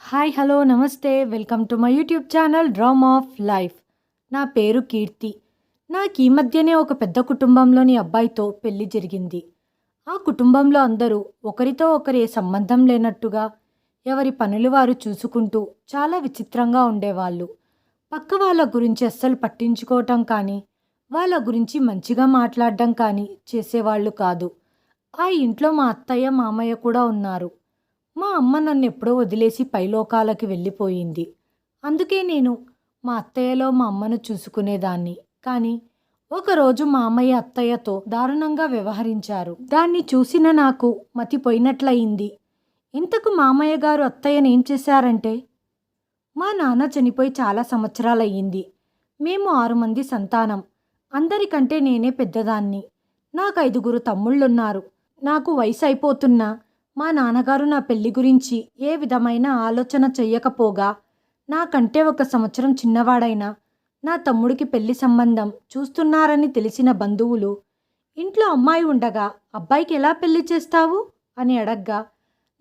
Hi hello నమస్తే welcome to my YouTube channel drama of life. నా పేరు కీర్తి. నాకు ఈ మధ్యనే ఒక పెద్ద కుటుంబంలోని అబ్బాయితో పెళ్లి జరిగింది. ఆ కుటుంబంలో అందరూ ఒకరితో ఒకరు ఏ సంబంధం లేనట్టుగా ఎవరి పనులు వారు చూసుకుంటూ చాలా విచిత్రంగా ఉండేవాళ్ళు. పక్క వాళ్ళ గురించి అస్సలు పట్టించుకోవటం కానీ వాళ్ళ గురించి మంచిగా మాట్లాడడం కానీ చేసేవాళ్ళు కాదు. ఆ ఇంట్లో మా అత్తయ్య మామయ్య కూడా ఉన్నారు. మా అమ్మ నన్నెప్పుడో వదిలేసి పైలోకాలకి వెళ్ళిపోయింది. అందుకే నేను మా అత్తయ్యలో మా అమ్మను చూసుకునేదాన్ని. కానీ ఒకరోజు మా అమ్మయ్య అత్తయ్యతో దారుణంగా వ్యవహరించారు. దాన్ని చూసిన నాకు మతిపోయినట్లయింది. ఇంతకు మామయ్య గారు అత్తయ్యని ఏం చేశారంటే, మా నాన్న చనిపోయి చాలా సంవత్సరాలయ్యింది. మేము 6 మంది సంతానం. అందరికంటే నేనే పెద్దదాన్ని. నాకు 5గురు తమ్ముళ్ళున్నారు. నాకు వయసు అయిపోతున్నా మా నాన్నగారు నా పెళ్లి గురించి ఏ విధమైన ఆలోచన చెయ్యకపోగా, నాకంటే 1 సంవత్సరం చిన్నవాడైన నా తమ్ముడికి పెళ్లి సంబంధం చూస్తున్నారని తెలిసిన బంధువులు, ఇంట్లో అమ్మాయి ఉండగా అబ్బాయికి ఎలా పెళ్లి చేస్తావు అని అడగ్గా,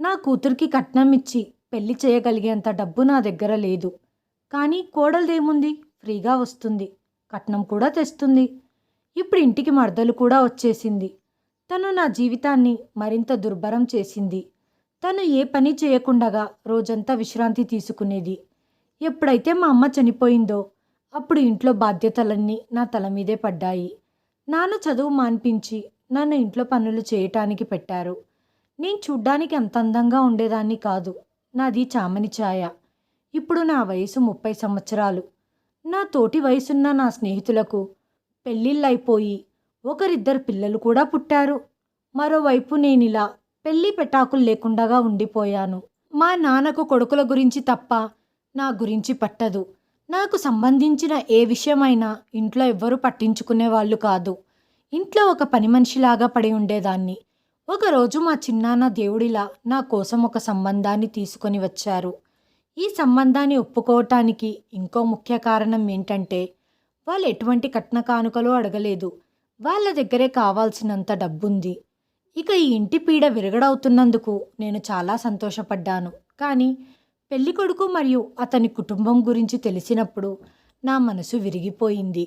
నా కూతురికి కట్నం ఇచ్చి పెళ్లి చేయగలిగేంత డబ్బు నా దగ్గర లేదు. కానీ కోడలదేముంది, ఫ్రీగా వస్తుంది, కట్నం కూడా తెస్తుంది. ఇప్పుడు ఇంటికి మరదలు కూడా వచ్చేసింది. తను నా జీవితాన్ని మరింత దుర్భరం చేసింది. తను ఏ పని చేయకుండగా రోజంతా విశ్రాంతి తీసుకునేది. ఎప్పుడైతే మా అమ్మ చనిపోయిందో అప్పుడు ఇంట్లో బాధ్యతలన్నీ నా తల మీదే పడ్డాయి. నాన్న చదువు మాన్పించి నన్ను ఇంట్లో పనులు చేయటానికి పెట్టారు. నేను చూడ్డానికి అంత అందంగా ఉండేదాన్ని కాదు. నాది చామని ఛాయ. ఇప్పుడు నా వయసు 30 సంవత్సరాలు. నా తోటి వయసున్న నా స్నేహితులకు పెళ్ళిళ్ళైపోయి ఒకరిద్దరు పిల్లలు కూడా పుట్టారు. మరోవైపు నేనిలా పెళ్లి పెటాకులు లేకుండగా ఉండిపోయాను. మా నాన్నకు కొడుకుల గురించి తప్ప నా గురించి పట్టదు. నాకు సంబంధించిన ఏ విషయమైనా ఇంట్లో ఎవ్వరూ పట్టించుకునేవాళ్ళు కాదు. ఇంట్లో ఒక పని మనిషిలాగా పడి ఉండేదాన్ని. ఒకరోజు మా చిన్నాన్న దేవుడిలా నా కోసం ఒక సంబంధాన్ని తీసుకొని వచ్చారు. ఈ సంబంధాన్ని ఒప్పుకోవటానికి ఇంకో ముఖ్య కారణం ఏంటంటే, వాళ్ళు ఎటువంటి కట్న కానుకలు అడగలేదు. వాళ్ళ దగ్గరే కావాల్సినంత డబ్బుంది. ఇక ఈ ఇంటి పీడ విరగడవుతున్నందుకు నేను చాలా సంతోషపడ్డాను. కానీ పెళ్ళికొడుకు మరియు అతని కుటుంబం గురించి తెలిసినప్పుడు నా మనసు విరిగిపోయింది.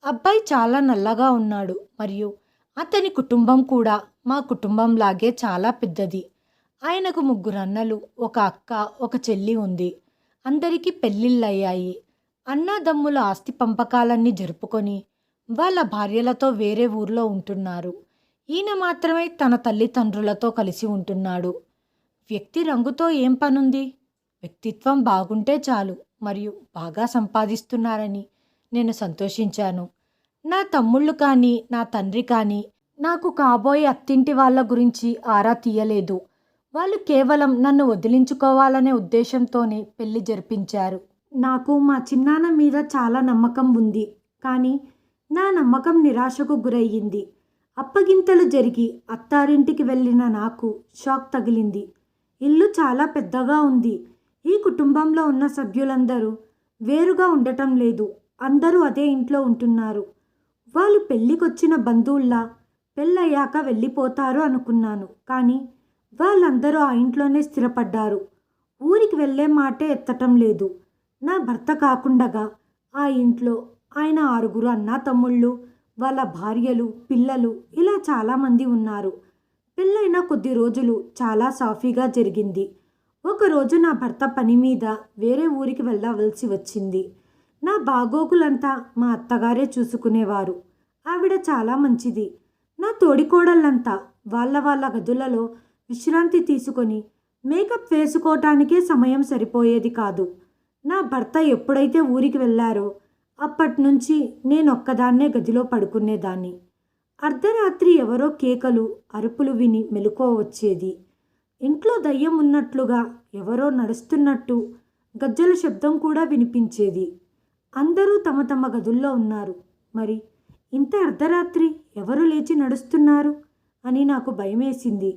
అబ్బాయి చాలా నల్లగా ఉన్నాడు మరియు అతని కుటుంబం కూడా మా కుటుంబంలాగే చాలా పెద్దది. ఆయనకు 3 అన్నలు, 1 అక్క, 1 చెల్లి ఉంది. అందరికీ పెళ్ళిళ్ళయ్యాయి. అన్నాదమ్ముల ఆస్తి పంపకాలన్నీ జరుపుకొని వాళ్ళ భార్యలతో వేరే ఊర్లో ఉంటున్నారు. ఈయన మాత్రమే తన తల్లిదండ్రులతో కలిసి ఉంటున్నాడు. వ్యక్తి రంగుతో ఏం పనుంది? వ్యక్తిత్వం బాగుంటే చాలు మరియు బాగా సంపాదిస్తున్నారని నేను సంతోషించాను. నా తమ్ముళ్ళు కానీ నా తండ్రి కానీ నాకు కాబోయే అత్తింటి వాళ్ళ గురించి ఆరా తీయలేదు. వాళ్ళు కేవలం నన్ను వదిలించుకోవాలనే ఉద్దేశంతోనే పెళ్లి జరిపించారు. నాకు మా చిన్నాన్న మీద చాలా నమ్మకం ఉంది. కానీ నా నమ్మకం నిరాశకు గురయ్యింది. అప్పగింతలు జరిగి అత్తారింటికి వెళ్ళిన నాకు షాక్ తగిలింది. ఇల్లు చాలా పెద్దగా ఉంది. ఈ కుటుంబంలో ఉన్న సభ్యులందరూ వేరుగా ఉండటం లేదు. అందరూ అదే ఇంట్లో ఉంటున్నారు. వాళ్ళు పెళ్ళికొచ్చిన బంధువుల్లా పెళ్ళయ్యాక వెళ్ళిపోతారు అనుకున్నాను. కానీ వాళ్ళందరూ ఆ ఇంట్లోనే స్థిరపడ్డారు. ఊరికి వెళ్ళే మాటే ఎత్తటం లేదు. నా భర్త కాకుండగా ఆ ఇంట్లో ఆయన 6గురు అన్నా తమ్ముళ్ళు, వాళ్ళ భార్యలు, పిల్లలు ఇలా చాలామంది ఉన్నారు. పెళ్ళైన కొద్ది రోజులు చాలా సాఫీగా జరిగింది. ఒకరోజు నా భర్త పని మీద వేరే ఊరికి వెళ్ళవలసి వచ్చింది. నా బాగోగులంతా మా అత్తగారే చూసుకునేవారు. ఆవిడ చాలా మంచిది. నా తోడికోడళ్ళంతా వాళ్ళ వాళ్ళ గదులలో విశ్రాంతి తీసుకొని మేకప్ వేసుకోవటానికే సమయం సరిపోయేది కాదు. నా భర్త ఎప్పుడైతే ఊరికి వెళ్ళారో అప్పటినుంచి నేనొక్కదాన్నే గదిలో పడుకునేదాన్ని. అర్ధరాత్రి ఎవరో కేకలు, అరుపులు విని మెలకువ వచ్చేది. ఇంట్లో దయ్యం ఉన్నట్లుగా ఎవరో నడుస్తున్నట్టు గజ్జల శబ్దం కూడా వినిపించేది. అందరూ తమ తమ గదుల్లో ఉన్నారు. మరి ఇంత అర్ధరాత్రి ఎవరు లేచి నడుస్తున్నారు అని నాకు భయమేసింది.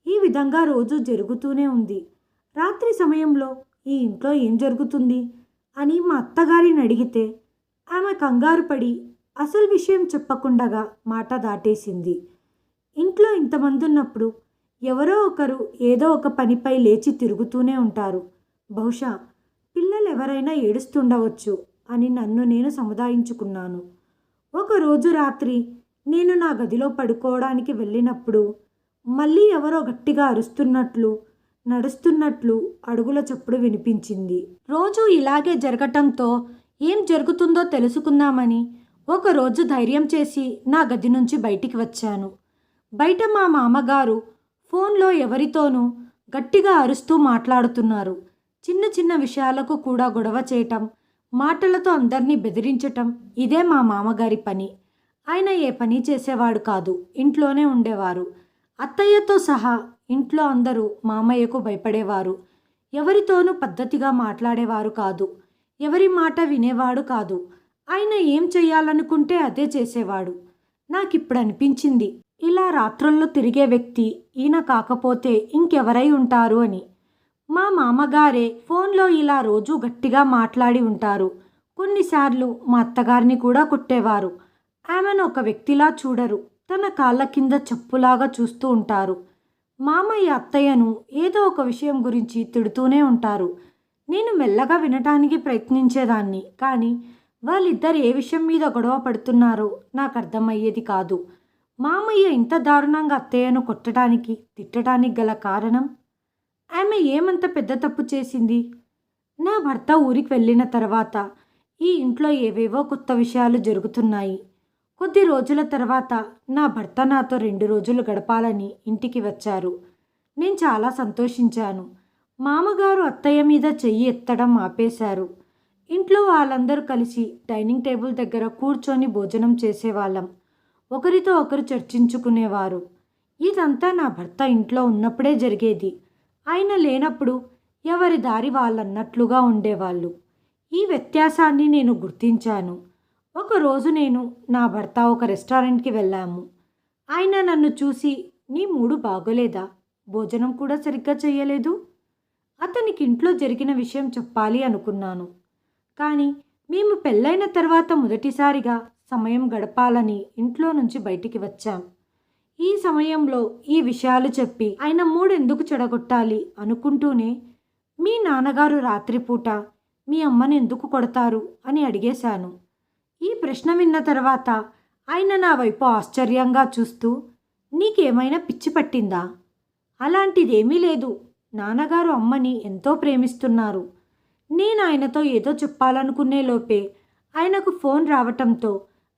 ఈ విధంగా రోజు జరుగుతూనే ఉంది. రాత్రి సమయంలో ఈ ఇంట్లో ఏం జరుగుతుంది అని మా అత్తగారిని అడిగితే ఆమె కంగారు పడి అసలు విషయం చెప్పకుండగా మాట దాటేసింది. ఇంట్లో ఇంతమంది ఉన్నప్పుడు ఎవరో ఒకరు ఏదో ఒక పనిపై లేచి తిరుగుతూనే ఉంటారు. బహుశా పిల్లలెవరైనా ఏడుస్తుండవచ్చు అని నన్ను నేను సముదాయించుకున్నాను. ఒకరోజు రాత్రి నేను నా గదిలో పడుకోవడానికి వెళ్ళినప్పుడు మళ్ళీ ఎవరో గట్టిగా అరుస్తున్నట్లు, నడుస్తున్నట్లు అడుగుల చప్పుడు వినిపించింది. రోజు ఇలాగే జరగటంతో ఏం జరుగుతుందో తెలుసుకుందామని ఒకరోజు ధైర్యం చేసి నా గది నుంచి బయటికి వచ్చాను. బయట మా మామగారు ఫోన్లో ఎవరితోనూ గట్టిగా అరుస్తూ మాట్లాడుతున్నారు. చిన్న చిన్న విషయాలకు కూడా గొడవ చేయటం, మాటలతో అందరినీ బెదిరించటం ఇదే మా మామగారి పని. ఆయన ఏ పని చేసేవాడు కాదు, ఇంట్లోనే ఉండేవారు. అత్తయ్యతో సహా ఇంట్లో అందరూ మామయ్యకు భయపడేవారు. ఎవరితోనూ పద్ధతిగా మాట్లాడేవారు కాదు, ఎవరి మాట వినేవాడు కాదు. ఆయన ఏం చెయ్యాలనుకుంటే అదే చేసేవాడు. నాకిప్పుడు అనిపించింది, ఇలా రాత్రుల్లో తిరిగే వ్యక్తి ఈయన కాకపోతే ఇంకెవరై ఉంటారు అని. మా మామగారే ఫోన్లో ఇలా రోజూ గట్టిగా మాట్లాడి ఉంటారు. కొన్నిసార్లు మా అత్తగారిని కూడా కొట్టేవారు. ఆమెను ఒక వ్యక్తిలా చూడరు, తన కాళ్ళ కింద చెప్పులాగా చూస్తూ ఉంటారు. మామయ్య అత్తయ్యను ఏదో ఒక విషయం గురించి తిడుతూనే ఉంటారు. నేను మెల్లగా వినటానికి ప్రయత్నించేదాన్ని, కానీ వాళ్ళిద్దరు ఏ విషయం మీద గొడవ పడుతున్నారో నాకు అర్థమయ్యేది కాదు. మామయ్య ఇంత దారుణంగా అత్తయ్యను కొట్టడానికి, తిట్టడానికి గల కారణం? ఆమె ఏమంత పెద్ద తప్పు చేసింది? నా భర్త ఊరికి వెళ్ళిన తర్వాత ఈ ఇంట్లో ఏవేవో కొత్త విషయాలు జరుగుతున్నాయి. కొద్ది రోజుల తర్వాత నా భర్త నాతో 2 రోజులు గడపాలని ఇంటికి వచ్చారు. నేను చాలా సంతోషించాను. మామగారు అత్తయ్య మీద చెయ్యి ఎత్తడం ఆపేశారు. ఇంట్లో వాళ్ళందరూ కలిసి డైనింగ్ టేబుల్ దగ్గర కూర్చొని భోజనం చేసేవాళ్ళం. ఒకరితో ఒకరు చర్చించుకునేవారు. ఇదంతా నా భర్త ఇంట్లో ఉన్నప్పుడే జరిగేది. ఆయన లేనప్పుడు ఎవరి దారి వాళ్ళన్నట్లుగా ఉండేవాళ్ళు. ఈ వ్యత్యాసాన్ని నేను గుర్తించాను. ఒకరోజు నేను, నా భర్త ఒక రెస్టారెంట్కి వెళ్ళాము. ఆయన నన్ను చూసి, నీ మూడు బాగోలేదా? భోజనం కూడా సరిగ్గా చెయ్యలేదు. అతనికి ఇంట్లో జరిగిన విషయం చెప్పాలి అనుకున్నాను. కానీ మేము పెళ్ళైన తర్వాత మొదటిసారిగా సమయం గడపాలని ఇంట్లో నుంచి బయటికి వచ్చాం. ఈ సమయంలో ఈ విషయాలు చెప్పి ఆయన మూడు ఎందుకు చెడగొట్టాలి అనుకుంటూనే, మీ నాన్నగారు రాత్రిపూట మీ అమ్మని ఎందుకు కొడతారు అని అడిగేశాను. ఈ ప్రశ్న విన్న తర్వాత ఆయన నా వైపు ఆశ్చర్యంగా చూస్తూ, నీకేమైనా పిచ్చి పట్టిందా? అలాంటిదేమీ లేదు. నాన్నగారు అమ్మని ఎంతో ప్రేమిస్తున్నారు. నేను ఆయనతో ఏదో చెప్పాలనుకునే లోపే ఆయనకు ఫోన్ రావటంతో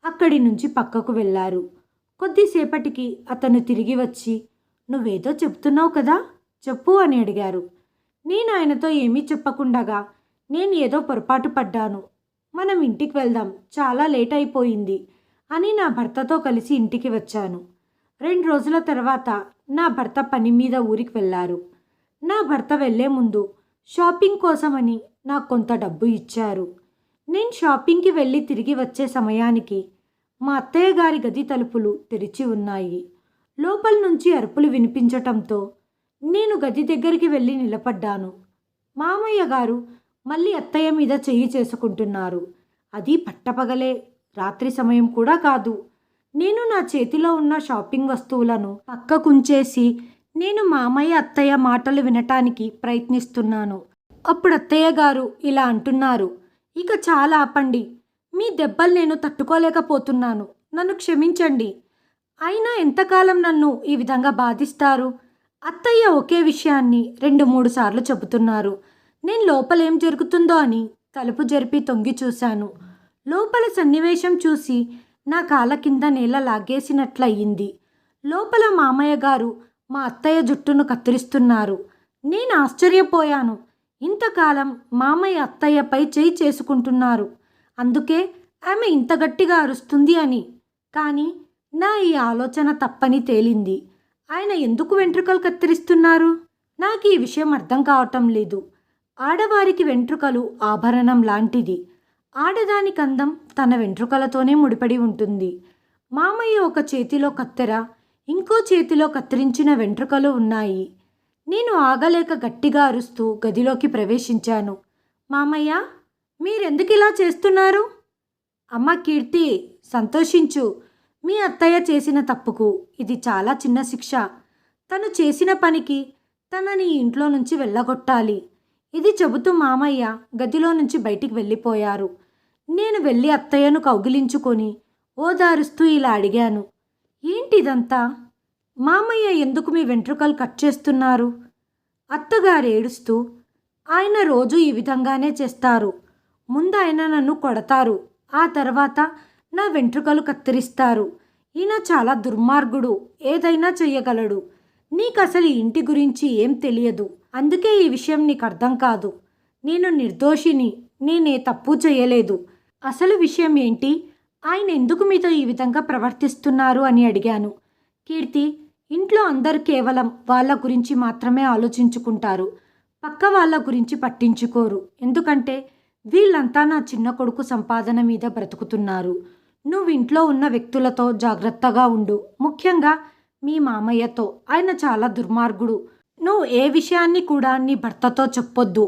అక్కడి నుంచి పక్కకు వెళ్ళారు. కొద్దిసేపటికి అతను తిరిగి వచ్చి, నువ్వేదో చెప్తున్నావు కదా, చెప్పు అని అడిగారు. నేను ఆయనతో ఏమీ చెప్పకుండగా, నేను ఏదో పొరపాటు పడ్డాను, మనం ఇంటికి వెళ్దాం, చాలా లేట్ అయిపోయింది అని నా భర్తతో కలిసి ఇంటికి వచ్చాను. 2 రోజుల తర్వాత నా భర్త పని మీద ఊరికి వెళ్ళారు. నా భర్త వెళ్లే ముందు షాపింగ్ కోసమని నాకు కొంత డబ్బు ఇచ్చారు. నేను షాపింగ్కి వెళ్ళి తిరిగి వచ్చే సమయానికి మా అత్తయ్య గారి గది తలుపులు తెరిచి ఉన్నాయి. లోపల నుంచి అరుపులు వినిపించటంతో నేను గది దగ్గరికి వెళ్ళి నిలబడ్డాను. మామయ్య గారు మళ్ళీ అత్తయ్య మీద చెయ్యి చేసుకుంటున్నారు. అది పట్టపగలే, రాత్రి సమయం కూడా కాదు. నేను నా చేతిలో ఉన్న షాపింగ్ వస్తువులను పక్కకుంచేసి నేను మామయ్య అత్తయ్య మాటలు వినటానికి ప్రయత్నిస్తున్నాను. అప్పుడు అత్తయ్య గారు ఇలా అంటున్నారు, ఇక చాలా ఆపండి, మీ దెబ్బలు నేను తట్టుకోలేకపోతున్నాను, నన్ను క్షమించండి. అయినా ఎంతకాలం నన్ను ఈ విధంగా బాధిస్తారు? అత్తయ్య ఒకే విషయాన్ని 2-3 సార్లు చెబుతున్నారు. నేను లోపలేం జరుగుతుందో అని తలుపు జరిపి తొంగి చూశాను. లోపల సన్నివేశం చూసి నా కాళ్ళ కింద నేల లాగేసినట్లయింది. లోపల మామయ్య గారు మా అత్తయ్య జుట్టును కత్తిరిస్తున్నారు. నేను ఆశ్చర్యపోయాను. ఇంతకాలం మామయ్య అత్తయ్యపై చేయి చేసుకుంటున్నారు, అందుకే ఆమె ఇంత గట్టిగా అరుస్తుంది అని. కానీ నా ఈ ఆలోచన తప్పని తేలింది. ఆయన ఎందుకు వెంట్రుకలు కత్తిరిస్తున్నారు? నాకు ఈ విషయం అర్థం కావటం లేదు. ఆడవారికి వెంట్రుకలు ఆభరణం లాంటిది. ఆడదానికి అందం తన వెంట్రుకలతోనే ముడిపడి ఉంటుంది. మామయ్య ఒక చేతిలో కత్తెర, ఇంకో చేతిలో కత్తిరించిన వెంట్రుకలు ఉన్నాయి. నేను ఆగలేక గట్టిగా అరుస్తూ గదిలోకి ప్రవేశించాను. మామయ్య, మీరెందుకు ఇలా చేస్తున్నారు? అమ్మ కీర్తి, సంతోషించు. మీ అత్తయ్య చేసిన తప్పుకు ఇది చాలా చిన్న శిక్ష. తను చేసిన పనికి తనని ఇంట్లో నుంచి వెళ్ళగొట్టాలి. ఇది చెబుతూ మామయ్య గదిలో నుంచి బయటికి వెళ్ళిపోయారు. నేను వెళ్ళి అత్తయ్యను కౌగిలించుకొని ఓదారుస్తూ ఇలా అడిగాను. ఏంటిదంతా? మామయ్య ఎందుకు మీ వెంట్రుకలు కట్ చేస్తున్నారు? అత్తగారు ఏడుస్తూ, ఆయన రోజు ఈ విధంగానే చేస్తారు. ముందు ఆయన నన్ను కొడతారు, ఆ తర్వాత నా వెంట్రుకలు కత్తిరిస్తారు. ఈయన చాలా దుర్మార్గుడు, ఏదైనా చెయ్యగలడు. నీకసలు ఈ ఇంటి గురించి ఏం తెలియదు, అందుకే ఈ విషయం నీకు అర్థం కాదు. నేను నిర్దోషిని, నేనే తప్పు చేయలేదు. అసలు విషయం ఏంటి? ఆయన ఎందుకు మీతో ఈ విధంగా ప్రవర్తిస్తున్నారు అని అడిగాను. కీర్తి, ఇంట్లో అందరూ కేవలం వాళ్ళ గురించి మాత్రమే ఆలోచించుకుంటారు, పక్క వాళ్ళ గురించి పట్టించుకోరు. ఎందుకంటే వీళ్ళంతా నా చిన్న కొడుకు సంపాదన మీద బ్రతుకుతున్నారు. నువ్వు ఇంట్లో ఉన్న వ్యక్తులతో జాగ్రత్తగా ఉండు, ముఖ్యంగా మీ మామయ్యతో. ఆయన చాలా దుర్మార్గుడు. నువ్వు ఏ విషయాన్ని కూడా నీ భర్తతో చెప్పొద్దు.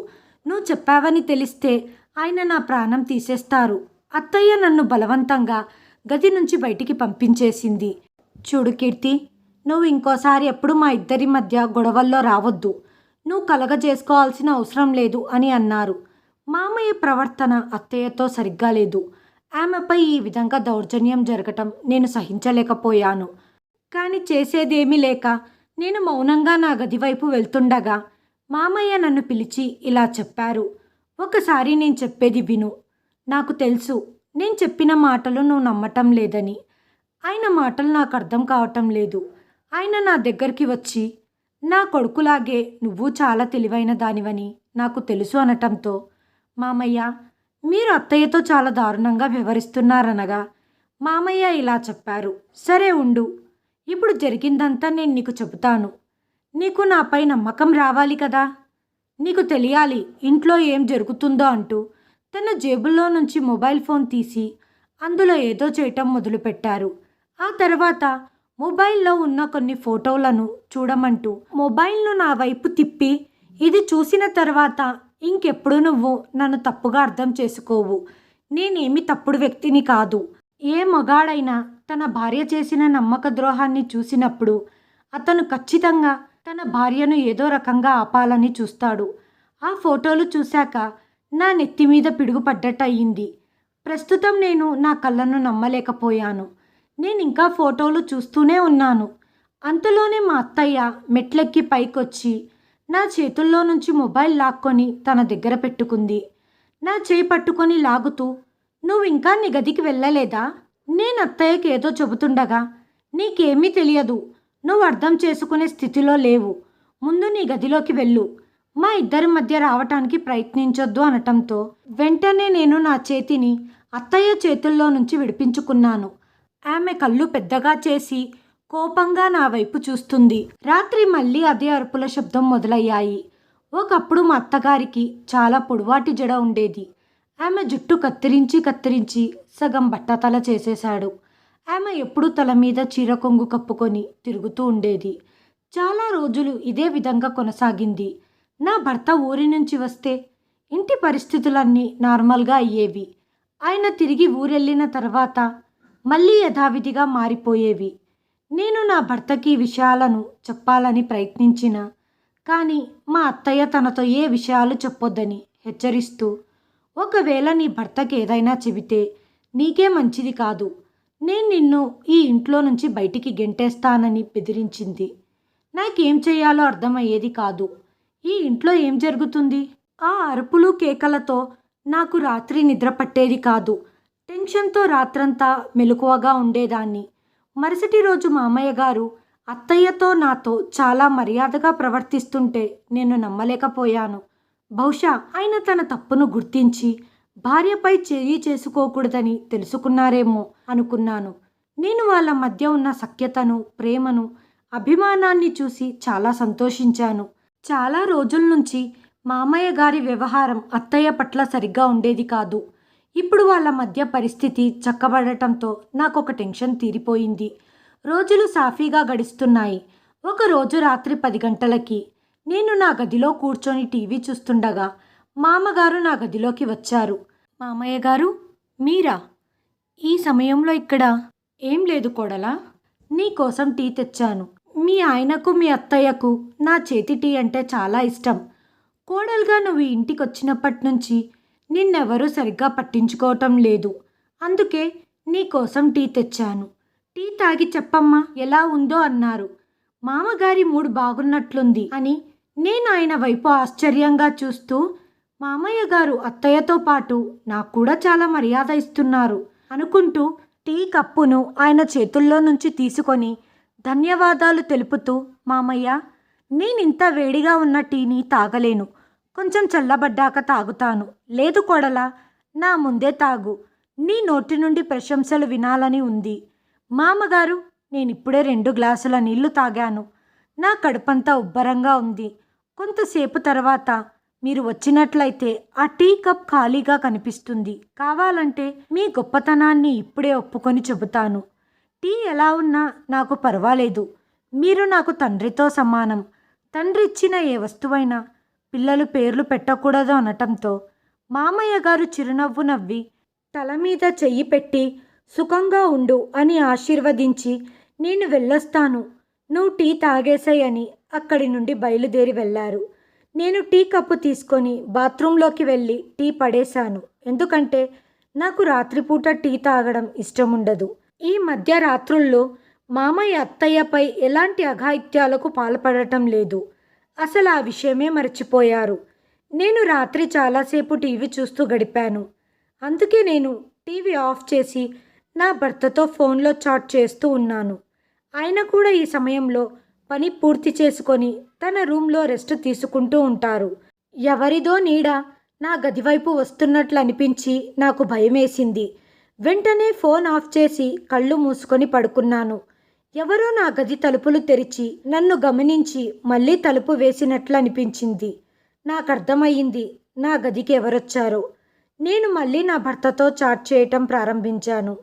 నువ్వు చెప్పావని తెలిస్తే ఆయన నా ప్రాణం తీసేస్తారు. అత్తయ్య నన్ను బలవంతంగా గది నుంచి బయటికి పంపించేసింది. చూడు కీర్తి, నువ్వు ఇంకోసారి ఎప్పుడు మా ఇద్దరి మధ్య గొడవల్లో రావద్దు. నువ్వు కలగజేసుకోవాల్సిన అవసరం లేదు అని అన్నారు. మామయ్య ప్రవర్తన అత్తయ్యతో సరిగ్గా లేదు. ఆమెపై ఈ విధంగా దౌర్జన్యం జరగటం నేను సహించలేకపోయాను. కానీ చేసేదేమీ లేక నేను మౌనంగా నా గది వైపు వెళ్తుండగా మామయ్య నన్ను పిలిచి ఇలా చెప్పారు. ఒకసారి నేను చెప్పేది విను. నాకు తెలుసు నేను చెప్పిన మాటలు నువ్వు నమ్మటం లేదని. ఆయన మాటలు నాకు అర్థం కావటం లేదు. ఆయన నా దగ్గరికి వచ్చి, నా కొడుకులాగే నువ్వు చాలా తెలివైన దానివని నాకు తెలుసు అనటంతో, మామయ్య మీరు అత్తయ్యతో చాలా దారుణంగా వ్యవహరిస్తున్నారనగా మామయ్య ఇలా చెప్పారు. సరే ఉండు, ఇప్పుడు జరిగిందంతా నేను నీకు చెబుతాను. నీకు నాపై నమ్మకం రావాలి కదా. నీకు తెలియాలి ఇంట్లో ఏం జరుగుతుందో అంటూ తన జేబుల్లో నుంచి మొబైల్ ఫోన్ తీసి అందులో ఏదో చేయటం మొదలుపెట్టారు. ఆ తర్వాత మొబైల్లో ఉన్న కొన్ని ఫోటోలను చూడమంటూ మొబైల్ను నా వైపు తిప్పి, ఇది చూసిన తర్వాత ఇంకెప్పుడు నువ్వు నన్ను తప్పుగా అర్థం చేసుకోవు. నేనేమి తప్పుడు వ్యక్తిని కాదు. ఏ మగాడైనా తన భార్య చేసిన నమ్మక ద్రోహాన్ని చూసినప్పుడు అతను ఖచ్చితంగా తన భార్యను ఏదో రకంగా ఆపాలని చూస్తాడు. ఆ ఫోటోలు చూశాక నా నెత్తి మీద పిడుగు పడ్డట్టు అయ్యింది. ప్రస్తుతం నేను నా కళ్ళను నమ్మలేకపోయాను. నేను ఇంకా ఫోటోలు చూస్తూనే ఉన్నాను. అంతలోనే మా అత్తయ్య మెట్లెక్కి పైకొచ్చి నా చేతుల్లో నుంచి మొబైల్ లాక్కొని తన దగ్గర పెట్టుకుంది. నా చేయి పట్టుకొని లాగుతూ, నువ్వు ఇంకా నీ గదికి వెళ్ళలేదా? నేను అత్తయ్యకి ఏదో చెబుతుండగా, నీకేమీ తెలియదు, నువ్వు అర్థం చేసుకునే స్థితిలో లేవు, ముందు నీ గదిలోకి వెళ్ళు, మా ఇద్దరి మధ్య రావటానికి ప్రయత్నించొద్దు అనటంతో వెంటనే నేను నా చేతిని అత్తయ్య చేతుల్లో నుంచి విడిపించుకున్నాను. ఆమె కళ్ళు పెద్దగా చేసి కోపంగా నా వైపు చూస్తుంది. రాత్రి మళ్ళీ అదే అరుపుల శబ్దం మొదలయ్యాయి. ఒకప్పుడు మా అత్తగారికి చాలా పొడవాటి జడ ఉండేది. ఆమె జుట్టు కత్తిరించి కత్తిరించి సగం బట్టతల చేసేశాడు. ఆమె ఎప్పుడూ తల మీద చీర కొంగు కప్పుకొని తిరుగుతూ ఉండేది. చాలా రోజులు ఇదే విధంగా కొనసాగింది. నా భర్త ఊరి నుంచి వస్తే ఇంటి పరిస్థితులన్నీ నార్మల్గా అయ్యేవి. ఆయన తిరిగి ఊరెళ్ళిన తర్వాత మళ్ళీ యథావిధిగా మారిపోయేవి. నేను నా భర్తకి ఈ విషయాలను చెప్పాలని ప్రయత్నించిన, కానీ మా అత్తయ్య తనతో ఏ విషయాలు చెప్పొద్దని హెచ్చరిస్తూ, ఒకవేళ నీ భర్తకి ఏదైనా చెబితే నీకే మంచిది కాదు, నేను నిన్ను ఈ ఇంట్లో నుంచి బయటికి గెంటేస్తానని బెదిరించింది. నాకేం చేయాలో అర్థమయ్యేది కాదు. ఈ ఇంట్లో ఏం జరుగుతుంది? ఆ అరుపులు కేకలతో నాకు రాత్రి నిద్ర పట్టేది కాదు. టెన్షన్తో రాత్రంతా మెలకువగా ఉండేదాన్ని. మరుసటి రోజు మామయ్య గారు అత్తయ్యతో నాతో చాలా మర్యాదగా ప్రవర్తిస్తుంటే నేను నమ్మలేకపోయాను. బహుశా ఆయన తన తప్పును గుర్తించి భార్యపై చేయి చేసుకోకూడదని తెలుసుకున్నారేమో అనుకున్నాను. నేను వాళ్ళ మధ్య ఉన్న సఖ్యతను, ప్రేమను, అభిమానాన్ని చూసి చాలా సంతోషించాను. చాలా రోజుల నుంచి మామయ్య గారి వ్యవహారం అత్తయ్య పట్ల సరిగ్గా ఉండేది కాదు. ఇప్పుడు వాళ్ళ మధ్య పరిస్థితి చక్కబడటంతో నాకు ఒక టెన్షన్ తీరిపోయింది. రోజులు సాఫీగా గడుస్తున్నాయి. ఒకరోజు రాత్రి 10 గంటలకి నేను నా గదిలో కూర్చొని టీవీ చూస్తుండగా మామగారు నా గదిలోకి వచ్చారు. మామయ్య గారు, మీరా? ఈ సమయంలో ఇక్కడ? ఏం లేదు కోడలా, నీకోసం టీ తెచ్చాను. మీ ఆయనకు మీ అత్తయ్యకు నా చేతి టీ అంటే చాలా ఇష్టం. కోడలుగా నువ్వు ఇంటికి వచ్చినప్పటి నుంచి నిన్నెవరూ సరిగ్గా పట్టించుకోవటం లేదు. అందుకే నీకోసం టీ తెచ్చాను. టీ తాగి చెప్పమ్మా ఎలా ఉందో అన్నారు. మామగారి మూడు బాగున్నట్లుంది అని నేను ఆయన వైపు ఆశ్చర్యంగా చూస్తూ, మామయ్య గారు అత్తయ్యతో పాటు నాకు కూడా చాలా మర్యాద ఇస్తున్నారు అనుకుంటూ టీ కప్పును ఆయన చేతుల్లో నుంచి తీసుకొని ధన్యవాదాలు తెలుపుతూ, మామయ్య నేనింత వేడిగా ఉన్న టీని తాగలేను, కొంచెం చల్లబడ్డాక తాగుతాను. లేదు కోడలా, నా ముందే తాగు, నీ నోటి నుండి ప్రశంసలు వినాలని ఉంది. మామగారు నేనిప్పుడే 2 గ్లాసుల నీళ్లు తాగాను, నా కడుపంతా ఉబ్బరంగా ఉంది. కొంతసేపు తర్వాత మీరు వచ్చినట్లయితే ఆ టీ కప్ ఖాళీగా కనిపిస్తుంది. కావాలంటే మీ గొప్పతనాన్ని ఇప్పుడే ఒప్పుకొని చెబుతాను. టీ ఎలా ఉన్నా నాకు పర్వాలేదు. మీరు నాకు తండ్రితో సమానం. తండ్రి ఇచ్చిన ఏ వస్తువైనా పిల్లలు పేర్లు పెట్టకూడదు అనటంతో మామయ్య గారు చిరునవ్వు నవ్వి తల మీద చెయ్యి పెట్టి సుఖంగా ఉండు అని ఆశీర్వదించి, నేను వెళ్ళొస్తాను, నువ్వు టీ తాగేసాయని అక్కడి నుండి బయలుదేరి వెళ్ళారు. నేను టీ కప్పు తీసుకొని బాత్రూంలోకి వెళ్ళి టీ పడేశాను. ఎందుకంటే నాకు రాత్రిపూట టీ తాగడం ఇష్టం ఉండదు. ఈ మధ్య రాత్రుల్లో మామయ్య అత్తయ్యపై ఎలాంటి అఘాయిత్యాలకు పాల్పడటం లేదు. అసలు ఆ విషయమే మర్చిపోయారు. నేను రాత్రి చాలాసేపు టీవీ చూస్తూ గడిపాను. అందుకే నేను టీవీ ఆఫ్ చేసి నా భర్తతో ఫోన్లో చాట్ చేస్తూ ఉన్నాను. ఆయన కూడా ఈ సమయంలో పని పూర్తి చేసుకొని తన రూమ్లో రెస్ట్ తీసుకుంటూ ఉంటారు. ఎవరిదో నీడ నా గది వైపు వస్తున్నట్లు అనిపించి నాకు భయమేసింది. వెంటనే ఫోన్ ఆఫ్ చేసి కళ్ళు మూసుకొని పడుకున్నాను. ఎవరో నా గది తలుపులు తెరిచి నన్ను గమనించి మళ్ళీ తలుపు వేసినట్లు అనిపించింది. నాకు అర్థమయ్యింది నా గదికి ఎవరొచ్చారో. నేను మళ్ళీ నా భర్తతో చాట్ చేయటం ప్రారంభించాను.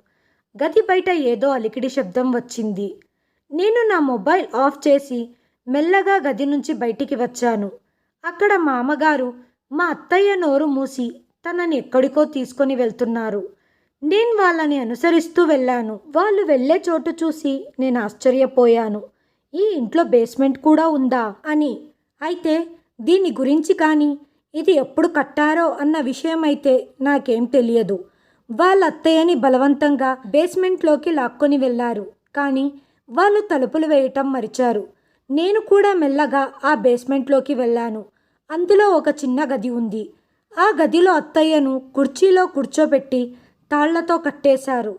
గది బయట ఏదో అలికిడి శబ్దం వచ్చింది. నేను నా మొబైల్ ఆఫ్ చేసి మెల్లగా గది నుంచి బయటికి వచ్చాను. అక్కడ మామగారు మా అత్తయ్య నోరు మూసి తనని ఎక్కడికో తీసుకొని వెళ్తున్నారు. నేను వాళ్ళని అనుసరిస్తూ వెళ్ళాను. వాళ్ళు వెళ్ళే చోటు చూసి నేను ఆశ్చర్యపోయాను. ఈ ఇంట్లో బేస్మెంట్ కూడా ఉందా అని. అయితే దీని గురించి కానీ ఇది ఎప్పుడు కట్టారో అన్న విషయం అయితే నాకేం తెలియదు. వాళ్ళ అత్తయ్యని బలవంతంగా బేస్మెంట్లోకి లాక్కొని వెళ్ళారు. కానీ వాళ్ళు తలుపులు వేయటం మరిచారు. నేను కూడా మెల్లగా ఆ బేస్మెంట్లోకి వెళ్ళాను. అందులో ఒక చిన్న గది ఉంది. ఆ గదిలో అత్తయ్యను కుర్చీలో కూర్చోబెట్టి తాళ్లతో కట్టేశారు.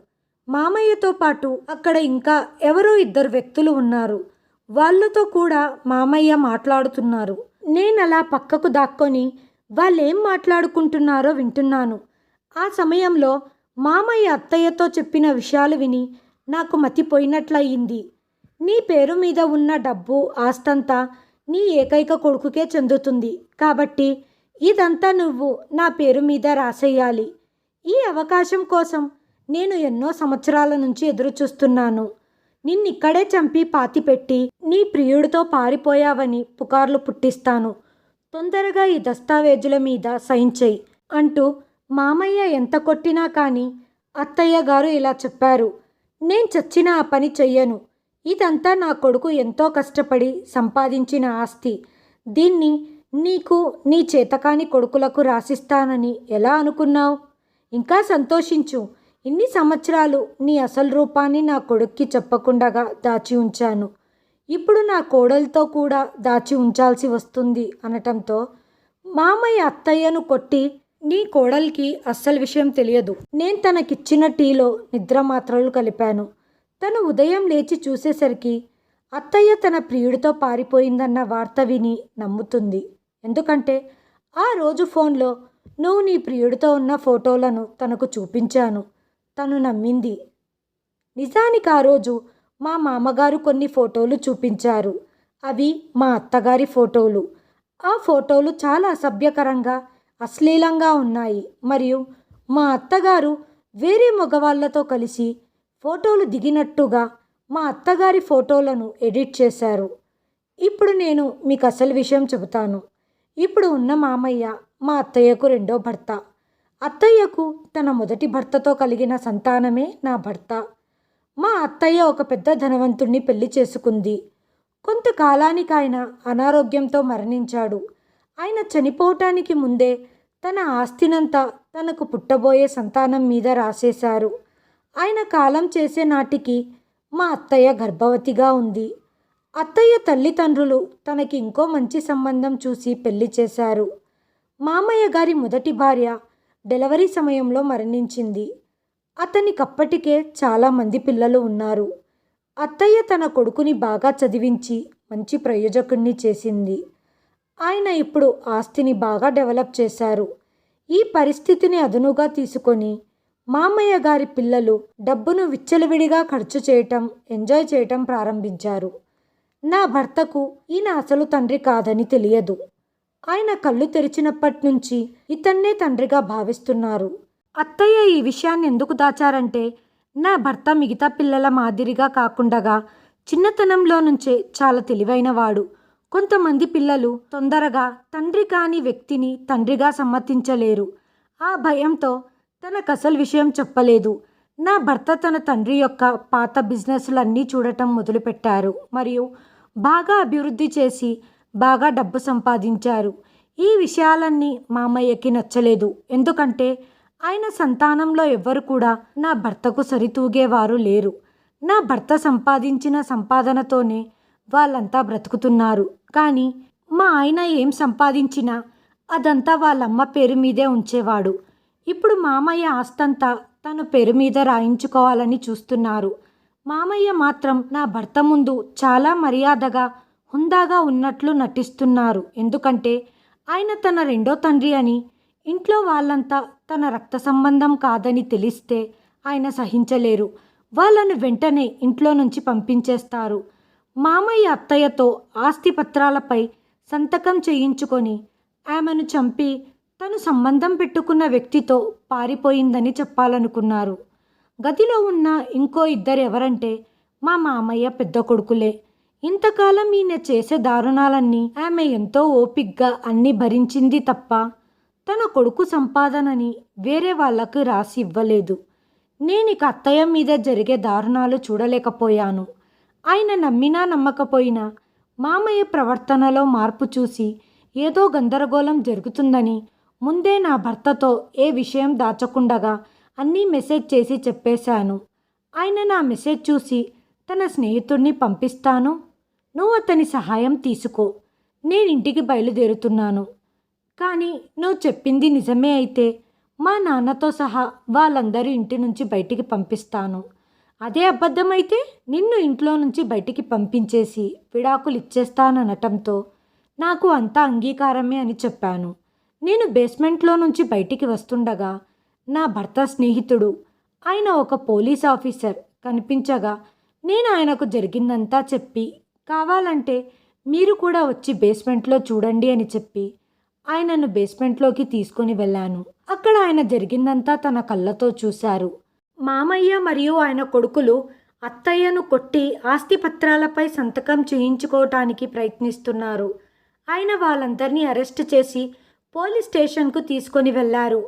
మామయ్యతో పాటు అక్కడ ఇంకా ఎవరో 2 వ్యక్తులు ఉన్నారు. వాళ్ళతో కూడా మామయ్య మాట్లాడుతున్నారు. నేనలా పక్కకు దాక్కొని వాళ్ళేం మాట్లాడుకుంటున్నారో వింటున్నాను. ఆ సమయంలో మామయ్య అత్తయ్యతో చెప్పిన విషయాలు విని నాకు మతిపోయినట్లయింది. నీ పేరు మీద ఉన్న డబ్బు ఆస్తంతా నీ ఏకైక కొడుకుకే చెందుతుంది. కాబట్టి ఇదంతా నువ్వు నా పేరు మీద రాసేయాలి. ఈ అవకాశం కోసం నేను ఎన్నో సంవత్సరాల నుంచి ఎదురు చూస్తున్నాను. నిన్నిక్కడే చంపి పాతిపెట్టి నీ ప్రియుడితో పారిపోయావని పుకార్లు పుట్టిస్తాను. తొందరగా ఈ దస్తావేజుల మీద సైన్ చెయ్యి అంటూ మామయ్య ఎంత కొట్టినా కానీ అత్తయ్య గారు ఇలా చెప్పారు. నేను చచ్చిన ఆ పని చెయ్యను. ఇదంతా నా కొడుకు ఎంతో కష్టపడి సంపాదించిన ఆస్తి. దీన్ని నీకు నీ చేతకాని కొడుకులకు రాసిస్తానని ఎలా అనుకున్నావు? ఇంకా సంతోషించు. ఇన్ని సంవత్సరాలు నీ అసలు రూపాన్ని నా కొడుక్కి చెప్పకుండా దాచి ఉంచాను. ఇప్పుడు నా కోడలతో కూడా దాచి ఉంచాల్సి వస్తుంది అనటంతో మామయ్య అత్తయ్యను కొట్టి, నీ కోడలికి అస్సలు విషయం తెలియదు. నేను తనకిచ్చిన టీలో నిద్ర మాత్రలు కలిపాను. తను ఉదయం లేచి చూసేసరికి అత్తయ్య తన ప్రియుడితో పారిపోయిందన్న వార్త విని నమ్ముతుంది. ఎందుకంటే ఆ రోజు ఫోన్లో నువ్వు నీ ప్రియుడితో ఉన్న ఫోటోలను తనకు చూపించాను. తను నమ్మింది. నిజానికి ఆ రోజు మా మామగారు కొన్ని ఫోటోలు చూపించారు. అవి మా అత్తగారి ఫోటోలు. ఆ ఫోటోలు చాలా అసభ్యకరంగా అశ్లీలంగా ఉన్నాయి. మరియు మా అత్తగారు వేరే మగవాళ్లతో కలిసి ఫోటోలు దిగినట్టుగా మా అత్తగారి ఫోటోలను ఎడిట్ చేశారు. ఇప్పుడు నేను మీకు అసలు విషయం చెబుతాను. ఇప్పుడు ఉన్న మామయ్య మా అత్తయ్యకు 2వ భర్త. అత్తయ్యకు తన మొదటి భర్తతో కలిగిన సంతానమే నా భర్త. మా అత్తయ్య ఒక పెద్ద ధనవంతుణ్ణి పెళ్లి చేసుకుంది. కొంతకాలానికి ఆయన అనారోగ్యంతో మరణించాడు. ఆయన చనిపోవటానికి ముందే తన ఆస్తినంతా తనకు పుట్టబోయే సంతానం మీద రాసేశారు. ఆయన కాలం చేసే నాటికి మా అత్తయ్య గర్భవతిగా ఉంది. అత్తయ్య తల్లిదండ్రులు తనకి ఇంకో మంచి సంబంధం చూసి పెళ్లి చేశారు. మామయ్య గారి మొదటి భార్య డెలివరీ సమయంలో మరణించింది. అతనికప్పటికే చాలామంది పిల్లలు ఉన్నారు. అత్తయ్య తన కొడుకుని బాగా చదివించి మంచి ప్రయోజకుణ్ణి చేసింది. ఆయన ఇప్పుడు ఆస్తిని బాగా డెవలప్ చేశారు. ఈ పరిస్థితిని అదునుగా తీసుకొని మామయ్య గారి పిల్లలు డబ్బును విచ్చలవిడిగా ఖర్చు చేయటం, ఎంజాయ్ చేయటం ప్రారంభించారు. నా భర్తకు ఈయన అసలు తండ్రి కాదని తెలియదు. ఆయన కళ్ళు తెరిచినప్పటి నుంచి ఇతన్నే తండ్రిగా భావిస్తున్నారు. అత్తయ్య ఈ విషయాన్ని ఎందుకు దాచారంటే, నా భర్త మిగతా పిల్లల మాదిరిగా కాకుండా చిన్నతనంలో నుంచే చాలా తెలివైనవాడు. కొంతమంది పిల్లలు తొందరగా తండ్రి కాని వ్యక్తిని తండ్రిగా సమ్మతించలేరు. ఆ భయంతో తనకు అసలు విషయం చెప్పలేదు. నా భర్త తన తండ్రి యొక్క పాత బిజినెస్లన్నీ చూడటం మొదలుపెట్టారు మరియు బాగా అభివృద్ధి చేసి బాగా డబ్బు సంపాదించారు. ఈ విషయాలన్నీ మామయ్యకి నచ్చలేదు. ఎందుకంటే ఆయన సంతానంలో ఎవ్వరు కూడా నా భర్తకు సరితూగేవారు లేరు. నా భర్త సంపాదించిన సంపాదనతోనే వాళ్ళంతా బ్రతుకుతున్నారు. కానీ మా ఆయన ఏం సంపాదించినా అదంతా వాళ్ళమ్మ పేరు మీదే ఉంచేవాడు. ఇప్పుడు మామయ్య ఆస్తంతా తన పేరు మీద రాయించుకోవాలని చూస్తున్నారు. మామయ్య మాత్రం నా భర్త ముందు చాలా మర్యాదగా హుందాగా ఉన్నట్లు నటిస్తున్నారు. ఎందుకంటే ఆయన తన రెండో తండ్రి అని, ఇంట్లో వాళ్ళంతా తన రక్త సంబంధం కాదని తెలిస్తే ఆయన సహించలేరు. వాళ్ళను వెంటనే ఇంట్లో నుంచి పంపించేస్తారు. మామయ్య అత్తయ్యతో ఆస్తి పత్రాలపై సంతకం చేయించుకొని ఆమెను చంపి తను సంబంధం పెట్టుకున్న వ్యక్తితో పారిపోయిందని చెప్పాలనుకున్నారు. గదిలో ఉన్న ఇంకో ఇద్దరు ఎవరంటే మా మామయ్య పెద్ద కొడుకులే. ఇంతకాలం ఈయన చేసే దారుణాలన్నీ ఆమె ఎంతో ఓపిగ్గా అన్నీ భరించింది తప్ప తన కొడుకు సంపాదనని వేరే వాళ్లకు రాసి ఇవ్వలేదు. నేనిక అత్తయ్య మీద జరిగే దారుణాలు చూడలేకపోయాను. ఆయన నమ్మినా నమ్మకపోయినా మామయ్య ప్రవర్తనలో మార్పు చూసి ఏదో గందరగోళం జరుగుతుందని ముందే నా భర్తతో ఏ విషయం దాచకుండగా అన్నీ మెసేజ్ చేసి చెప్పేశాను. ఆయన నా మెసేజ్ చూసి తన స్నేహితుడిని పంపిస్తాను, నువ్వు అతని సహాయం తీసుకో, నేను ఇంటికి బయలుదేరుతున్నాను. కానీ నువ్వు చెప్పింది నిజమే అయితే మా నాన్నతో సహా వాళ్ళందరూ ఇంటి నుంచి బయటికి పంపిస్తాను. అదే అబద్ధమైతే నిన్ను ఇంట్లో నుంచి బయటికి పంపించేసి విడాకులు ఇచ్చేస్తాననటంతో నాకు అంతా అంగీకారమే అని చెప్పాను. నేను బేస్మెంట్లో నుంచి బయటికి వస్తుండగా నా భర్త స్నేహితుడు, ఆయన ఒక పోలీస్ ఆఫీసర్ కనిపించగా నేను ఆయనకు జరిగిందంతా చెప్పి, కావాలంటే మీరు కూడా వచ్చి బేస్మెంట్లో చూడండి అని చెప్పి ఆయనను బేస్మెంట్లోకి తీసుకొని వెళ్ళాను. అక్కడ ఆయన జరిగిందంతా తన కళ్ళతో చూశారు. మామయ్య మరియు ఆయన కొడుకులు అత్తయ్యను కొట్టి ఆస్తి పత్రాలపై సంతకం చేయించుకోవటానికి ప్రయత్నిస్తున్నారు. ఆయన వాళ్ళందరినీ అరెస్ట్ చేసి పోలీస్ స్టేషన్కు తీసుకొని వెళ్ళారు.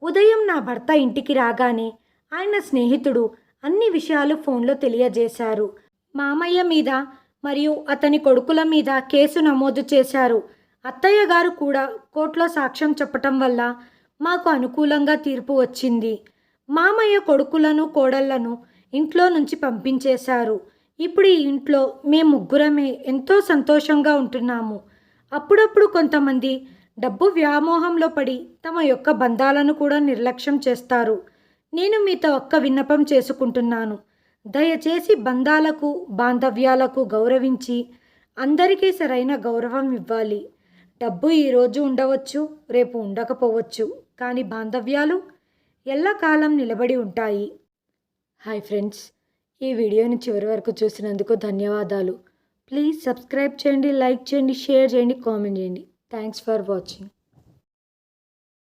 ఉదయం నా భర్త ఇంటికి రాగానే ఆయన స్నేహితుడు అన్ని విషయాలు ఫోన్లో తెలియజేశారు. మామయ్య మీద మరియు అతని కొడుకుల మీద కేసు నమోదు చేశారు. అత్తయ్య గారు కూడా కోర్టులో సాక్ష్యం చెప్పటం వల్ల మాకు అనుకూలంగా తీర్పు వచ్చింది. మామయ్య కొడుకులను కోడళ్లను ఇంట్లో నుంచి పంపించేశారు. ఇప్పుడు ఈ ఇంట్లో మేము ముగ్గురమే ఎంతో సంతోషంగా ఉంటున్నాము. అప్పుడప్పుడు కొంతమంది డబ్బు వ్యామోహంలో పడి తమ యొక్క బంధాలను కూడా నిర్లక్ష్యం చేస్తారు. నేను మీతో ఒక్క విన్నపం చేసుకుంటున్నాను. దయచేసి బంధాలకు బాంధవ్యాలకు గౌరవించి అందరికీ సరైన గౌరవం ఇవ్వాలి. డబ్బు ఈరోజు ఉండవచ్చు, రేపు ఉండకపోవచ్చు, కానీ బాంధవ్యాలు ఎల్లకాలం నిలబడి ఉంటాయి. హాయ్ ఫ్రెండ్స్, ఈ వీడియోని చివరి వరకు చూసినందుకు ధన్యవాదాలు. ప్లీజ్ సబ్స్క్రైబ్ చేయండి, లైక్ చేయండి, షేర్ చేయండి, కామెంట్ చేయండి. Thanks for watching.